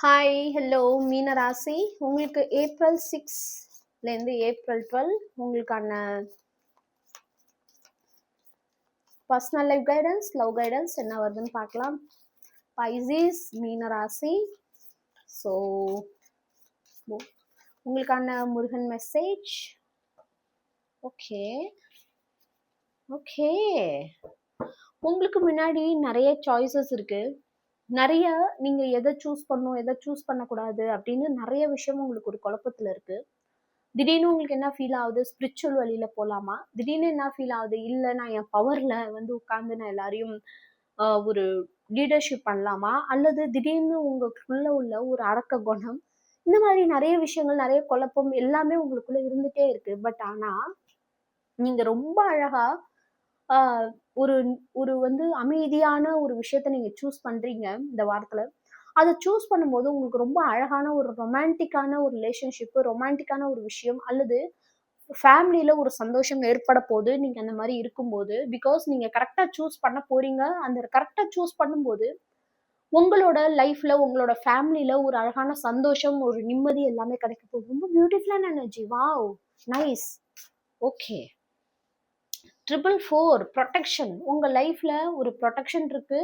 Hi hello மீன ராசி. உங்களுக்கு ஏப்ரல் 6லேருந்து ஏப்ரல் 12 உங்களுக்கான personal life guidance, love guidance என்ன வருதுன்னு பார்க்கலாம். பைசிஸ் மீன ராசி. ஸோ உங்களுக்கான முருகன் மெசேஜ். ஓகே ஓகே உங்களுக்கு முன்னாடி நிறைய சாய்ஸஸ் இருக்கு. நிறைய நீங்க எதை சூஸ் பண்ணணும், எதை சூஸ் பண்ணக்கூடாது அப்படின்னு நிறைய விஷயம் உங்களுக்கு ஒரு குழப்பத்துல இருக்கு. திடீர்னு உங்களுக்கு என்ன ஃபீல் ஆகுது, ஸ்பிரிச்சுவல் வழியில போலாமா? திடீர்னு என்ன ஃபீல் ஆகுது, இல்லை நான் என் பவர்ல உட்கார்ந்து நான் எல்லாரையும் ஒரு லீடர்ஷிப் பண்ணலாமா? அல்லது திடீர்னு உங்களுக்குள்ள உள்ள ஒரு அடக்க குணம், இந்த மாதிரி நிறைய விஷயங்கள், நிறைய குழப்பம் எல்லாமே உங்களுக்குள்ள இருந்துட்டே இருக்கு. பட் ஆனா நீங்க ரொம்ப அழகா ஒரு ஒரு அமைதியான ஒரு விஷயத்த நீங்க சூஸ் பண்றீங்க இந்த வாரத்துல. அதை சூஸ் பண்ணும்போது உங்களுக்கு ரொம்ப அழகான ஒரு ரொமான்டிக்கான ஒரு ரிலேஷன்ஷிப், ரொமான்டிக்கான ஒரு விஷயம், அல்லது ஃபேமிலியில ஒரு சந்தோஷம் ஏற்பட போது நீங்க அந்த மாதிரி இருக்கும்போது, பிகாஸ் நீங்க கரெக்டா சூஸ் பண்ண போறீங்க. அந்த கரெக்டா சூஸ் பண்ணும்போது உங்களோட லைஃப்ல, உங்களோட ஃபேமிலியில ஒரு அழகான சந்தோஷம், ஒரு நிம்மதி எல்லாமே கிடைக்க போகுது. ரொம்ப பியூட்டிஃபுல்லான energy. Wow, nice. Okay. 444 protection. உங்க லைஃப்ல ஒரு ப்ரொடெக்ஷன் இருக்கு.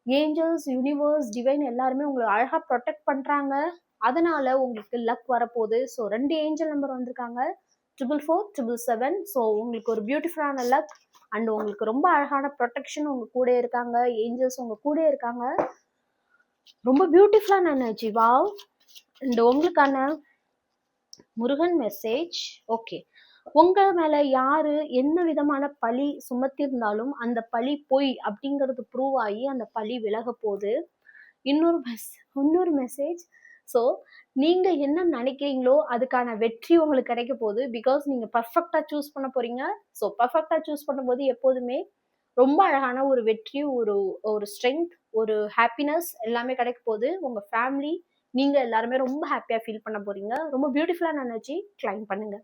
ஏஞ்சல்ஸ், யூனிவர்ஸ், டிவைன் எல்லாருமே உங்களை அழகா ப்ரொடெக்ட் பண்றாங்க. அதனால உங்களுக்கு லக் வரப்போகுது. ஸோ 2 ஏஞ்சல் நம்பர் வந்திருக்காங்க, 444, 777. ஸோ உங்களுக்கு ஒரு பியூட்டிஃபுல்லான லக் அண்ட் உங்களுக்கு ரொம்ப அழகான ப்ரொடெக்ஷன் உங்க கூட இருக்காங்க. ஏஞ்சல்ஸ் உங்க கூட இருக்காங்க. ரொம்ப பியூட்டிஃபுல்லான எனர்ஜி. வாவ். அண்ட் உங்களுக்கான முருகன் மெசேஜ். ஓகே. உங்க மேல யாரு என்ன விதமான பழி சுமத்திருந்தாலும் அந்த பழி பொய் அப்படிங்கிறது ப்ரூவ் ஆகி அந்த பழி விலக போகுது. இன்னொரு மெசேஜ். ஸோ நீங்க என்ன நினைக்கிறீங்களோ அதுக்கான வெற்றி உங்களுக்கு கிடைக்க போகுது. பிகாஸ் நீங்க பர்ஃபெக்டா சூஸ் பண்ண போறீங்க. ஸோ பர்ஃபெக்டா சூஸ் பண்ணும்போது எப்போதுமே ரொம்ப அழகான ஒரு வெற்றி, ஒரு ஒரு ஸ்ட்ரென்த், ஒரு ஹாப்பினஸ் எல்லாமே கிடைக்க போகுது. உங்க ஃபேமிலி, நீங்க எல்லாருமே ரொம்ப ஹாப்பியா ஃபீல் பண்ண போறீங்க. ரொம்ப பியூட்டிஃபுல்லான எனர்ஜி. கிளைம் பண்ணுங்க.